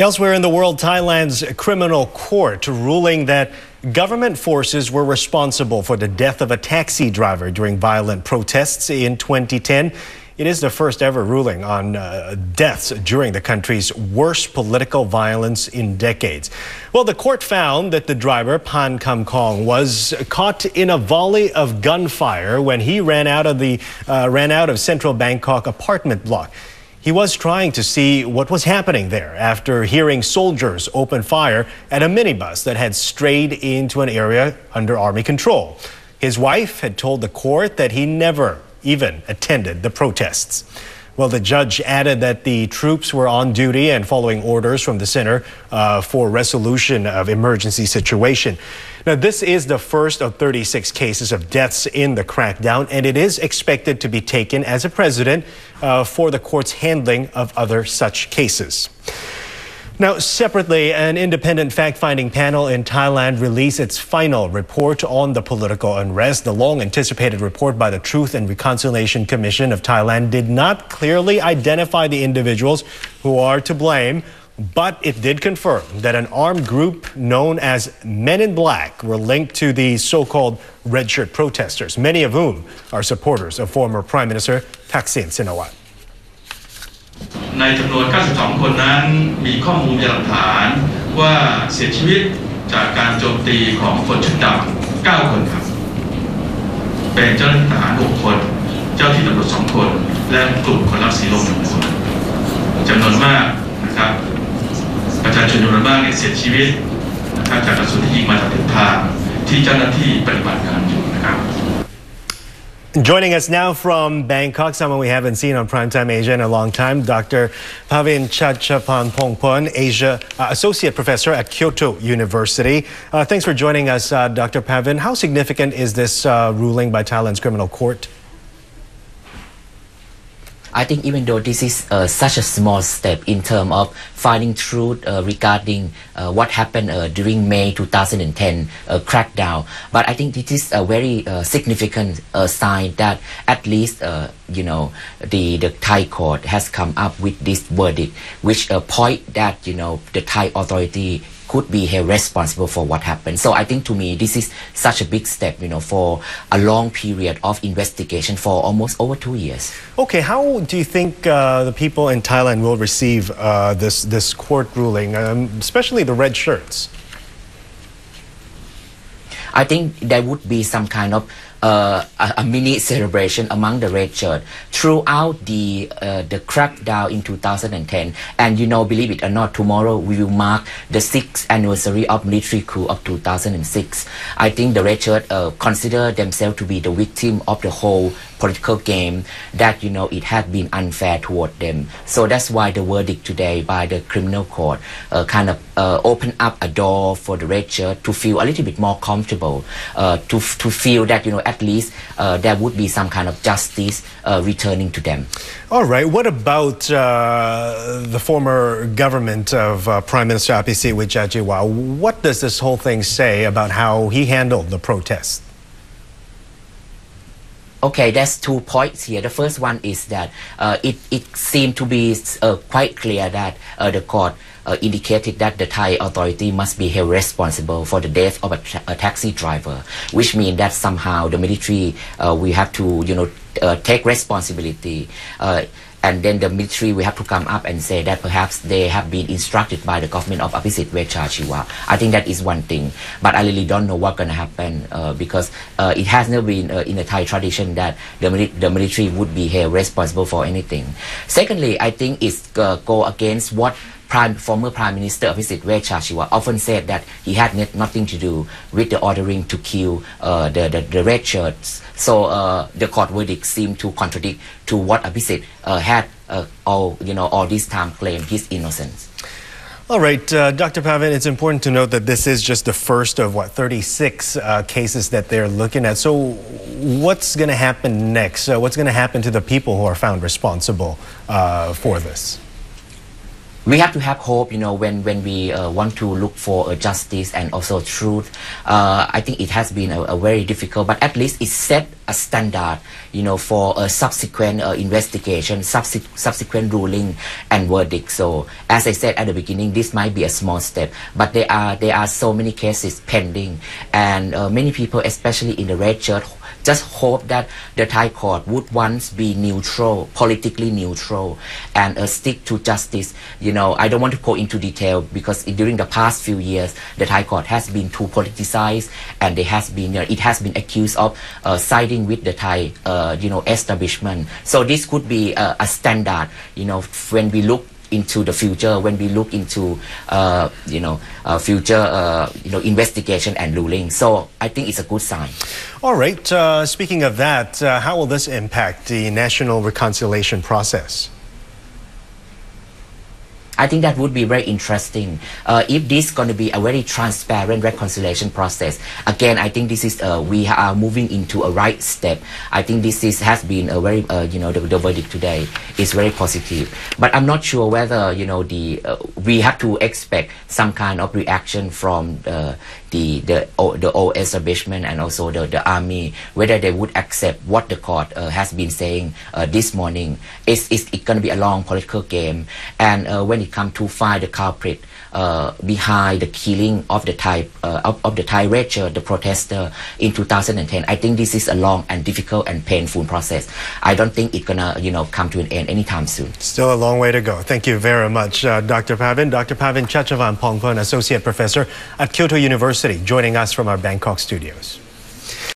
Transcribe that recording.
Elsewhere in the world, Thailand's criminal court ruling that government forces were responsible for the death of a taxi driver during violent protests in 2010. It is the first ever ruling on deaths during the country's worst political violence in decades. Well, the court found that the driver, Pan Kam Kong, was caught in a volley of gunfire when he ran out of central Bangkok apartment block. He was trying to see what was happening there after hearing soldiers open fire at a minibus that had strayed into an area under army control. His wife had told the court that he never even attended the protests. Well, the judge added that the troops were on duty and following orders from the Center for Resolution of Emergency Situation. Now, this is the first of 36 cases of deaths in the crackdown, and it is expected to be taken as a precedent for the court's handling of other such cases. Now, separately, an independent fact-finding panel in Thailand released its final report on the political unrest. The long-anticipated report by the Truth and Reconciliation Commission of Thailand did not clearly identify the individuals who are to blame, but it did confirm that an armed group known as Men in Black were linked to the so-called red shirt protesters, many of whom are supporters of former Prime Minister Thaksin Shinawatra. ในจำนวน 92 คนนั้นมีข้อมูลหลักฐานว่าเสียชีวิตจากการโจมตีของคนชุดดำ 9 คนครับเป็นเจ้าหน้าที่ทหาร 6 คนเจ้าที่ตำรวจ 2 คนและกลุ่มคนรักสีลม 1 คนจำนวนมากนะครับประชาชนจำนวนมากเสียชีวิตนะครับจากกระสุนที่ยิงมาจากทิศทางที่เจ้าหน้าที่ปฏิบัติงานอยู่นะครับ Joining us now from Bangkok, someone we haven't seen on Primetime Asia in a long time, Dr. Pavin Chachapanpongpon, Associate Professor at Kyoto University. Thanks for joining us, Dr. Pavin. How significant is this ruling by Thailand's criminal court? I think even though this is such a small step in terms of finding truth regarding what happened during May 2010 crackdown, but I think this is a very significant sign that at least the Thai court has come up with this verdict, which point that the Thai authority could be held responsible for what happened. So I think to me this is such a big step, for a long period of investigation for almost over 2 years. Okay, how do you think the people in Thailand will receive this court ruling, especially the red shirts? I think there would be some kind of a mini celebration among the red shirt throughout the crackdown in 2010. And believe it or not, tomorrow we will mark the 6th anniversary of military coup of 2006. I think the red shirt consider themselves to be the victim of the whole political game, that it had been unfair toward them. So that's why the verdict today by the criminal court kind of opened up a door for the red shirt to feel a little bit more comfortable, to feel that at least there would be some kind of justice returning to them. All right, what about the former government of Prime Minister Apisit Wijajiwa? What does this whole thing say about how he handled the protests? Okay, there's 2 points here. The first one is that it seemed to be quite clear that the court indicated that the Thai authority must be held responsible for the death of a taxi driver, which means that somehow the military we have to take responsibility. And then the military will have to come up and say that perhaps they have been instructed by the government of Apisit Wijajiwa. I think that is one thing, but I really don't know what's going to happen because it has never been in the Thai tradition that the military would be held responsible for anything. Secondly, I think it's go against what former Prime Minister Apisit Wijajiwa often said, that he had nothing to do with the ordering to kill the red shirts. So the court verdict seemed to contradict to what Apisit had all this time claimed his innocence. All right, Dr. Pavin, it's important to note that this is just the first of 36 cases that they're looking at. So what's going to happen next? What's going to happen to the people who are found responsible for this? We have to have hope, when we want to look for justice and also truth. I think it has been a very difficult, but at least it set a standard, for a subsequent investigation, subsequent ruling and verdict. So, as I said at the beginning, this might be a small step, but there are so many cases pending, and many people, especially in the red shirt, just hope that the Thai court would once be neutral, politically neutral, and stick to justice. I don't want to go into detail because during the past few years, the Thai court has been too politicized, and it has been accused of siding with the Thai, establishment. So this could be a standard, when we look into the future, when we look into future investigation and ruling. So I think it's a good sign. All right. Speaking of that, how will this impact the national reconciliation process? I think that would be very interesting. If this is going to be a very transparent reconciliation process, again, I think this is we are moving into a right step. I think this has been a very the verdict today is very positive. But I'm not sure whether we have to expect some kind of reaction from the old establishment and also the army, whether they would accept what the court has been saying this morning. It's going to be a long political game, and when it comes to find the culprit behind the killing of the Thai red shirt, the protester in 2010, I think this is a long and difficult and painful process. I don't think it's gonna come to an end anytime soon. Still a long way to go. Thank you very much, Dr. Pavin. Dr. Pavin Chachavan Pongpon, Associate Professor at Kyoto University, joining us from our Bangkok studios.